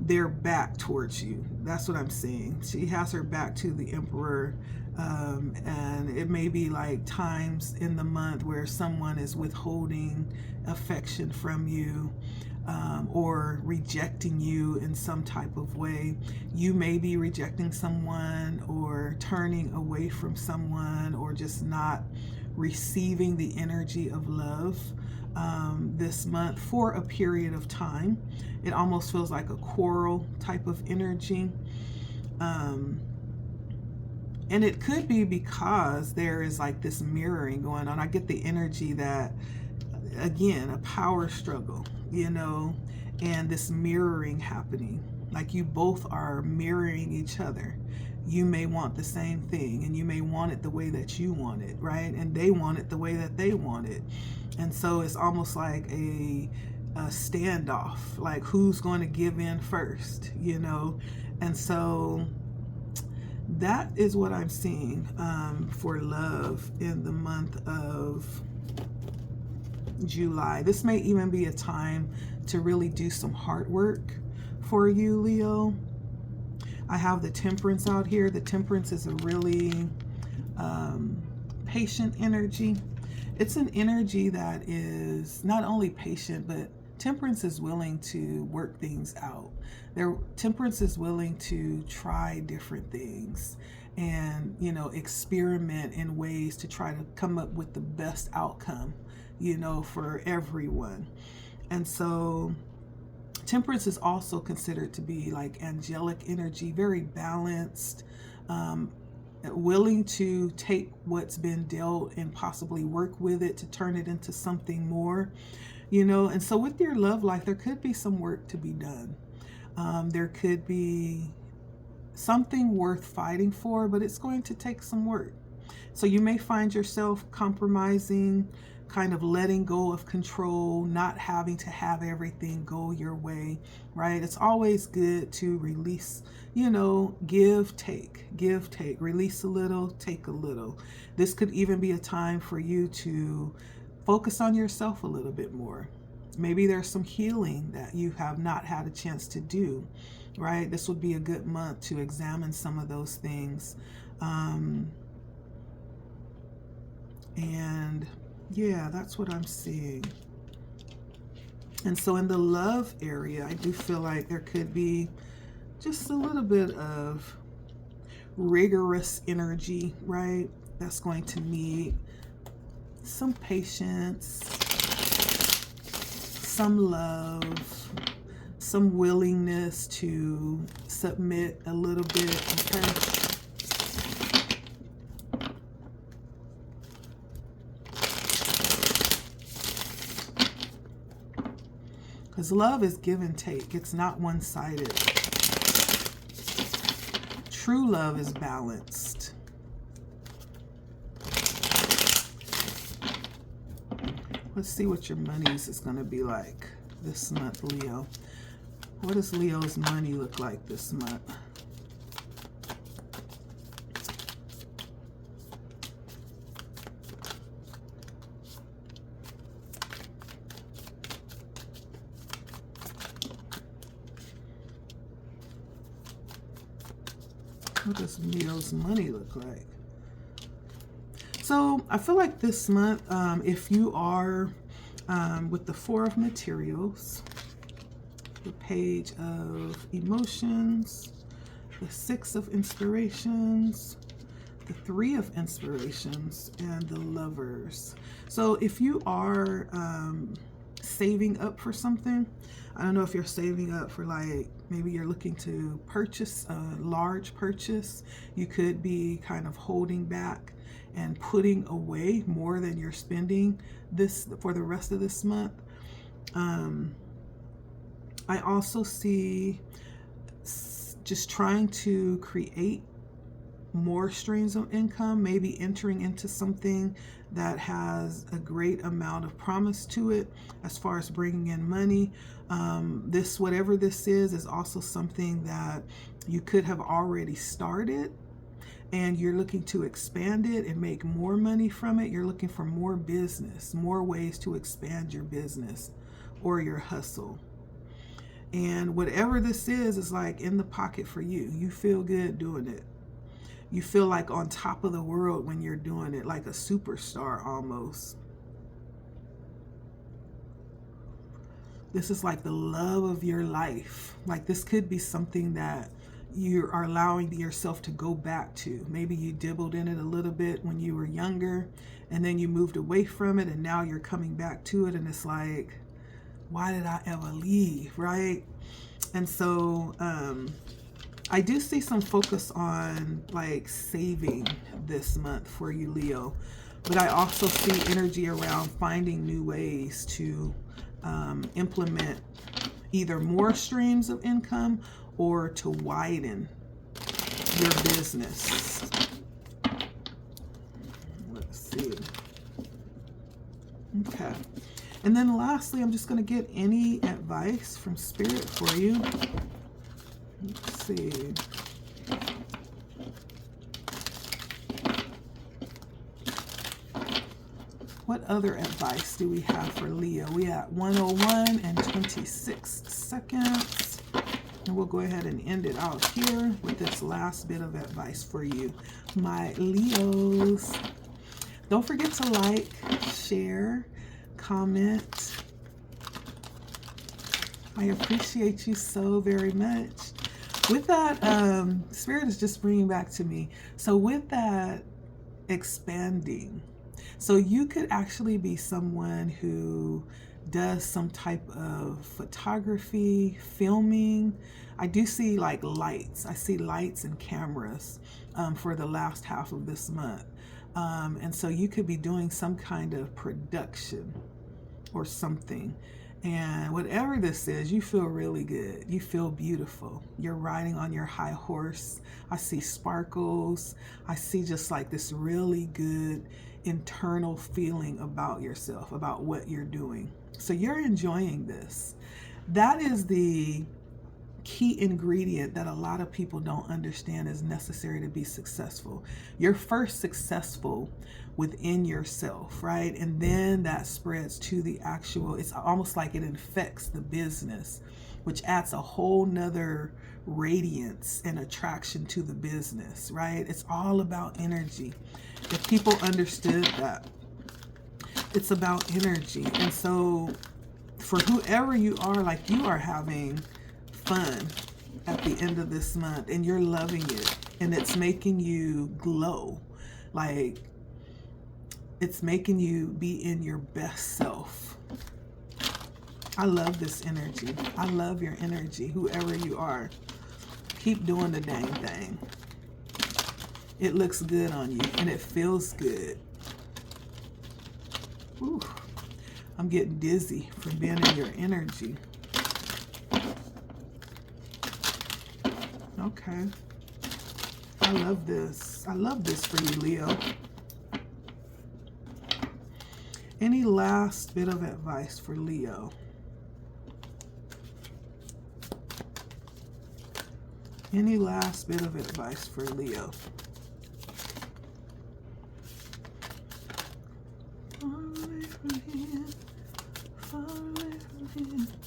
their back towards you. That's what I'm seeing. She has her back to the Emperor. And it may be like times in the month where someone is withholding affection from you, or rejecting you in some type of way. You may be rejecting someone or turning away from someone, or just not receiving the energy of love this month for a period of time. It almost feels like a quarrel type of energy. And it could be because there is like this mirroring going on. I get the energy that, again, a power struggle, you know, and this mirroring happening. Like you both are mirroring each other. You may want the same thing, and you may want it the way that you want it, right? And they want it the way that they want it. And so it's almost like a standoff, like who's going to give in first, you know? And so that is what I'm seeing for love in the month of July. This may even be a time to really do some hard work for you, Leo. I have the Temperance out here. The Temperance is a really patient energy. It's an energy that is not only patient, but Temperance is willing to work things out. Temperance is willing to try different things and, you know, experiment in ways to try to come up with the best outcome, you know, for everyone. And so Temperance is also considered to be like angelic energy, very balanced, willing to take what's been dealt and possibly work with it to turn it into something more, you know. And so with your love life, there could be some work to be done. There could be something worth fighting for, but it's going to take some work. So you may find yourself compromising, kind of letting go of control, not having to have everything go your way, right? It's always good to release, you know, give, take, release a little, take a little. This could even be a time for you to focus on yourself a little bit more. Maybe there's some healing that you have not had a chance to do, right? This would be a good month to examine some of those things. And yeah, that's what I'm seeing. And so in the love area, I do feel like there could be just a little bit of rigorous energy, right? That's going to need some patience, some love, some willingness to submit a little bit, okay? Because love is give and take. It's not one-sided. True love is balanced. Let's see what your monies is going to be like this month, Leo. What does Leo's money look like this month? What does Leo's money look like? So I feel like this month, if you are with the Four of Materials, the Page of Emotions, the Six of Inspirations, the Three of Inspirations, and the Lovers. So if you are saving up for something, I don't know if you're saving up for, like, maybe you're looking to purchase a large purchase. You could be kind of holding back and putting away more than you're spending this for the rest of this month. I also see just trying to create more streams of income, maybe entering into something that has a great amount of promise to it as far as bringing in money. This, whatever this is also something that you could have already started and you're looking to expand it and make more money from it. You're looking for more business, more ways to expand your business or your hustle. And whatever this is like in the pocket for you. You feel good doing it. You feel like on top of the world when you're doing it, like a superstar almost. This is like the love of your life. Like this could be something that you are allowing yourself to go back to. Maybe you dibbled in it a little bit when you were younger, and then you moved away from it, and now you're coming back to it, and it's like, why did I ever leave, right? And so I do see some focus on like saving this month for you, Leo, but I also see energy around finding new ways to implement either more streams of income or to widen your business. Let's see. Okay. And then lastly, I'm just going to get any advice from Spirit for you. Let's see. What other advice do we have for Leo? We at 101 and 26 seconds. And we'll go ahead and end it out here with this last bit of advice for you, my Leos. Don't forget to like, share, comment. I appreciate you so very much. With that, Spirit is just bringing back to me. So with that expanding, so you could actually be someone who does some type of photography, filming. I do see like lights. I see lights and cameras for the last half of this month. And so you could be doing some kind of production or something. And whatever this is, you feel really good. You feel beautiful. You're riding on your high horse. I see sparkles. I see just like this really good internal feeling about yourself, about what you're doing. So you're enjoying this. That is the key ingredient that a lot of people don't understand is necessary to be successful. You're first successful within yourself, right? And then that spreads to the actual, it's almost like it infects the business, which adds a whole nother radiance and attraction to the business, right? It's all about energy. If people understood that, it's about energy. And so for whoever you are, like you are having fun at the end of this month and you're loving it and it's making you glow. Like it's making you be in your best self. I love this energy. I love your energy, whoever you are. Keep doing the dang thing. It looks good on you and it feels good. Ooh, I'm getting dizzy from being in your energy. Okay. I love this. I love this for you, Leo. Any last bit of advice for Leo? Any last bit of advice for Leo? Far away from here, far away from here.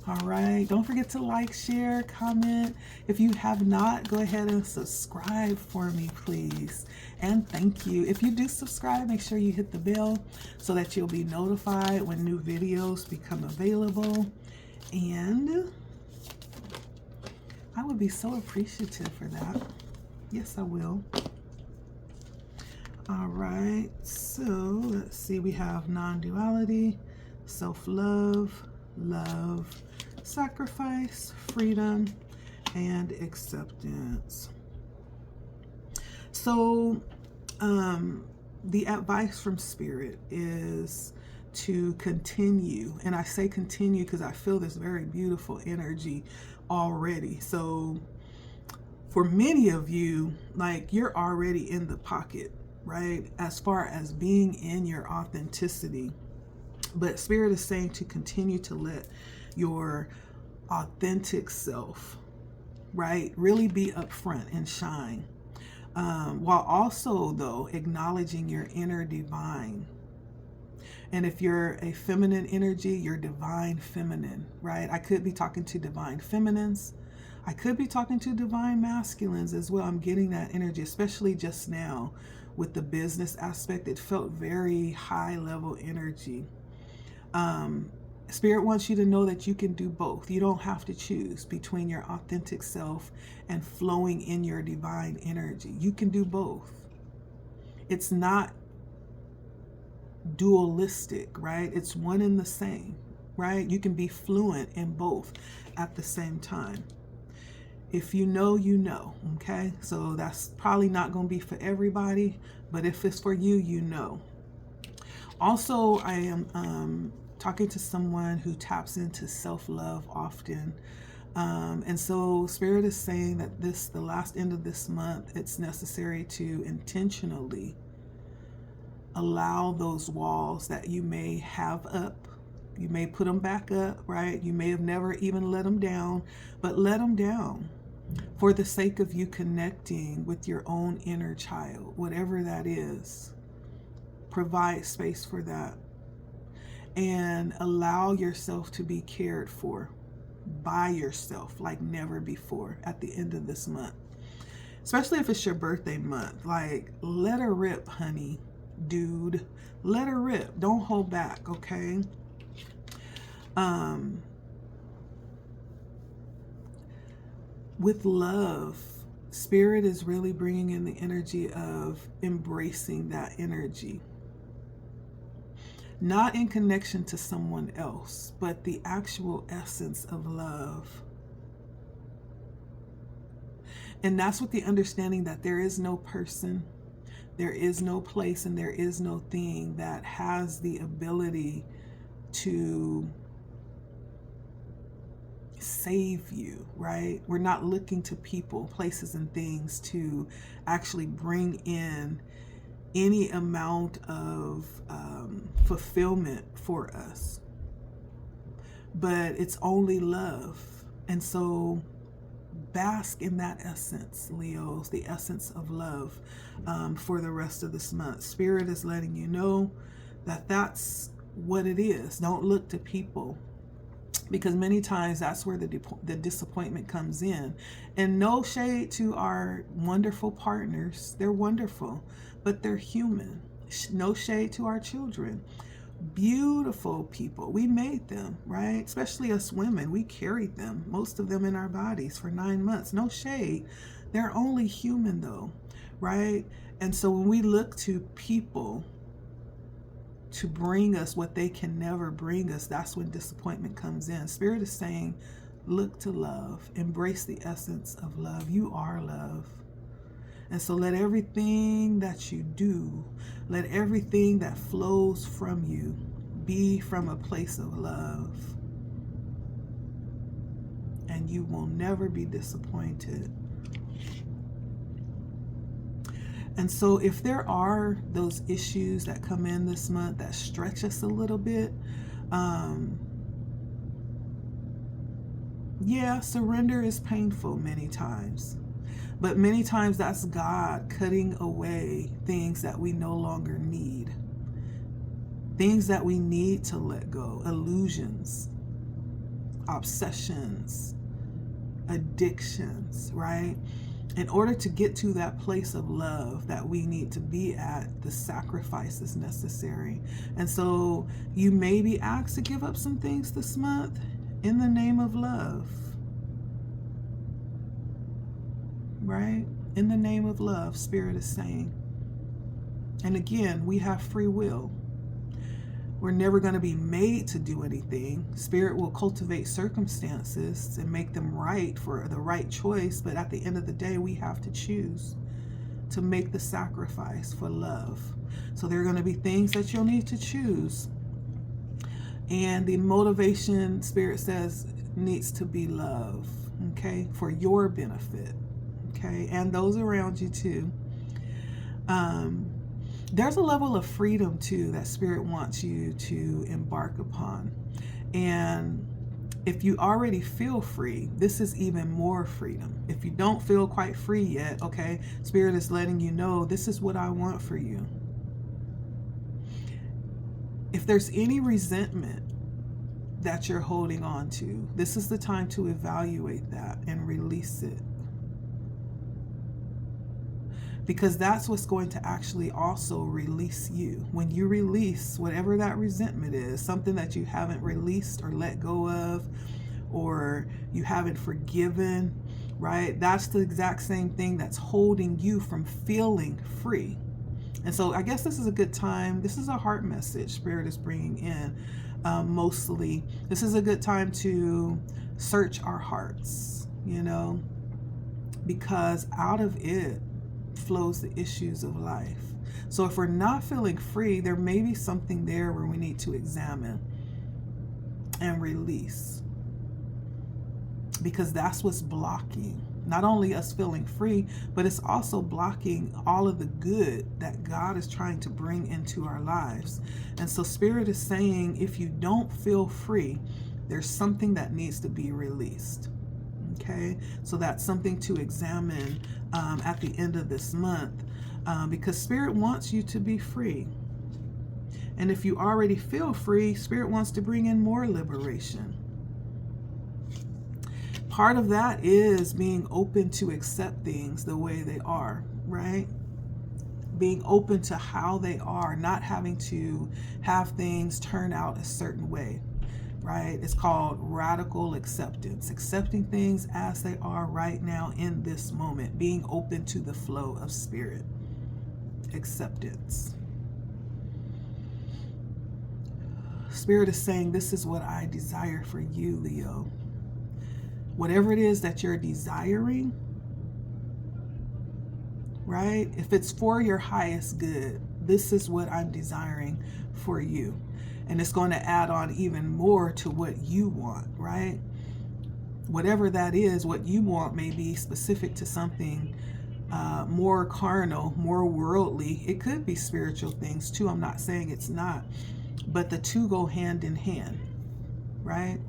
All right, don't forget to like, share, comment. If you have not, go ahead and subscribe for me, please. And thank you. If you do subscribe, make sure you hit the bell so that you'll be notified when new videos become available. And I would be so appreciative for that. Yes, I will. All right, so let's see. We have non-duality, self-love, love, sacrifice, freedom, and acceptance. So the advice from Spirit is to continue. And I say continue because I feel this very beautiful energy already. So for many of you, like you're already in the pocket, right? As far as being in your authenticity. But Spirit is saying to continue to let your authentic self right? Really be upfront and shine. While also, though, acknowledging your inner divine. And if you're a feminine energy, you're divine feminine, right? I could be talking to divine feminines. I could be talking to divine masculines as well. I'm getting that energy, especially just now with the business aspect. It felt very high level energy. Spirit wants you to know that you can do both. You don't have to choose between your authentic self and flowing in your divine energy. You can do both. It's not dualistic, right? It's one and the same, right? You can be fluent in both at the same time. If you know, you know, okay? So that's probably not going to be for everybody, but if it's for you, you know. Also, I am talking to someone who taps into self-love often. And so Spirit is saying that the last end of this month, it's necessary to intentionally allow those walls that you may have up. You may put them back up, right? You may have never even let them down, but let them down for the sake of you connecting with your own inner child, whatever that is. Provide space for that and allow yourself to be cared for by yourself like never before at the end of this month. Especially if it's your birthday month. Like, let her rip, honey, dude. Let her rip. Don't hold back, okay? With love, Spirit is really bringing in the energy of embracing that energy. Not in connection to someone else, but the actual essence of love. And that's with the understanding that there is no person, there is no place, and there is no thing that has the ability to save you, right? We're not looking to people, places, and things to actually bring in any amount of fulfillment for us. But it's only love. And so bask in that essence, Leos, the essence of love for the rest of this month. Spirit is letting you know that that's what it is. Don't look to people, because many times that's where the disappointment comes in. And no shade to our wonderful partners. They're wonderful, but they're human. No shade to our children. Beautiful people. We made them, right? Especially us women. We carried them, most of them in our bodies for 9 months. No shade. They're only human though, right? And so when we look to people to bring us what they can never bring us, that's when disappointment comes in. Spirit is saying, look to love. Embrace the essence of love. You are love. And so let everything that you do, let everything that flows from you be from a place of love. And you will never be disappointed. And so if there are those issues that come in this month that stretch us a little bit, yeah, surrender is painful many times. But many times that's God cutting away things that we no longer need. Things that we need to let go. Illusions, obsessions, addictions, right? In order to get to that place of love that we need to be at, the sacrifice is necessary. And so you may be asked to give up some things this month in the name of love. Right? In the name of love, Spirit is saying. And again, we have free will. We're never going to be made to do anything. Spirit will cultivate circumstances and make them right for the right choice. But at the end of the day, we have to choose to make the sacrifice for love. So there are going to be things that you'll need to choose. And the motivation, Spirit says, needs to be love, okay, for your benefit, okay, and those around you too. There's a level of freedom too that Spirit wants you to embark upon. And If you already feel free, this is even more freedom. If you don't feel quite free yet, okay, Spirit is letting you know this is what I want for you. If there's any resentment that you're holding on to, this is the time to evaluate that and release it. Because that's what's going to actually also release you. When you release whatever that resentment is, something that you haven't released or let go of, or you haven't forgiven, right? That's the exact same thing that's holding you from feeling free. And so I guess this is a good time. This is a heart message Spirit is bringing in mostly. This is a good time to search our hearts, you know, because out of it flows the issues of life. So if we're not feeling free, there may be something there where we need to examine and release, because that's what's blocking not only us feeling free, but it's also blocking all of the good that God is trying to bring into our lives. And so Spirit is saying, if you don't feel free, there's something that needs to be released. Okay, so that's something to examine at the end of this month, because Spirit wants you to be free. And if you already feel free, Spirit wants to bring in more liberation. Part of that is being open to accept things the way they are, right? Being open to how they are, not having to have things turn out a certain way, right? It's called radical acceptance, accepting things as they are right now in this moment, being open to the flow of Spirit. Acceptance. Spirit is saying, this is what I desire for you, Leo. Whatever it is that you're desiring, right? If it's for your highest good, this is what I'm desiring for you. And it's going to add on even more to what you want, right? Whatever that is, what you want may be specific to something more carnal, more worldly. It could be spiritual things too. I'm not saying it's not, but the two go hand in hand, right?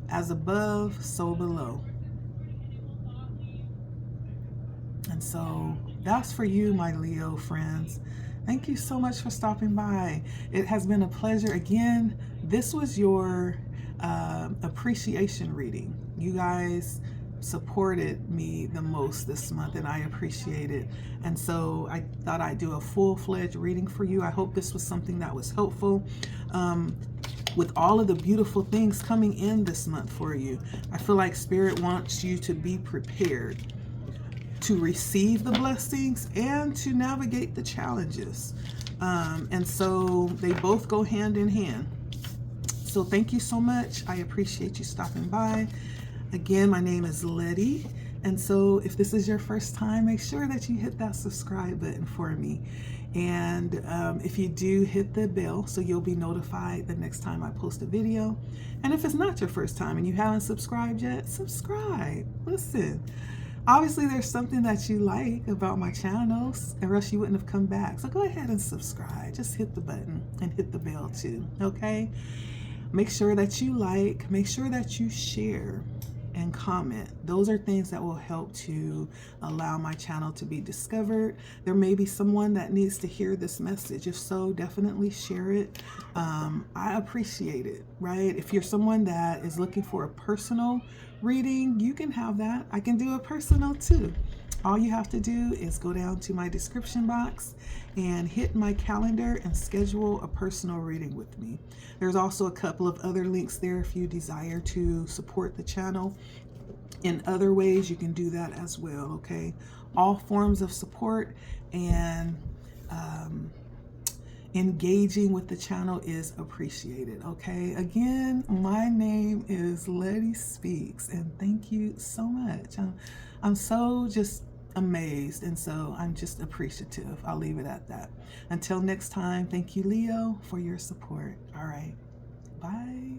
As above, so below. And so that's for you, my Leo friends. Thank you so much for stopping by. It has been a pleasure. Again, this was your appreciation reading. You guys supported me the most this month, and I appreciate it. And so I thought I'd do a full-fledged reading for you. I hope this was something that was helpful. With all of the beautiful things coming in this month for you, I feel like Spirit wants you to be prepared to receive the blessings and to navigate the challenges. And so they both go hand in hand. So thank you so much. I appreciate you stopping by. Again, my name is Letty. And so if this is your first time, make sure that you hit that subscribe button for me. And if you do, hit the bell so you'll be notified the next time I post a video. And if it's not your first time and you haven't subscribed yet, subscribe. Listen, obviously there's something that you like about my channels, or else you wouldn't have come back. So go ahead and subscribe. Just hit the button and hit the bell too, okay? Make sure that you like, make sure that you share and comment. Those are things that will help to allow my channel to be discovered. There may be someone that needs to hear this message. If so, definitely share it. I appreciate it, right? If you're someone that is looking for a personal reading, you can have that. I can do a personal too. All you have to do is go down to my description box and hit my calendar and schedule a personal reading with me. There's also a couple of other links there if you desire to support the channel. In other ways, you can do that as well, okay? All forms of support and engaging with the channel is appreciated, okay? Again, my name is LettiSpeaks, and thank you so much. I'm so just amazed, and so I'm just appreciative. I'll leave it at that. Until next time, thank you, Leo, for your support. All right, bye.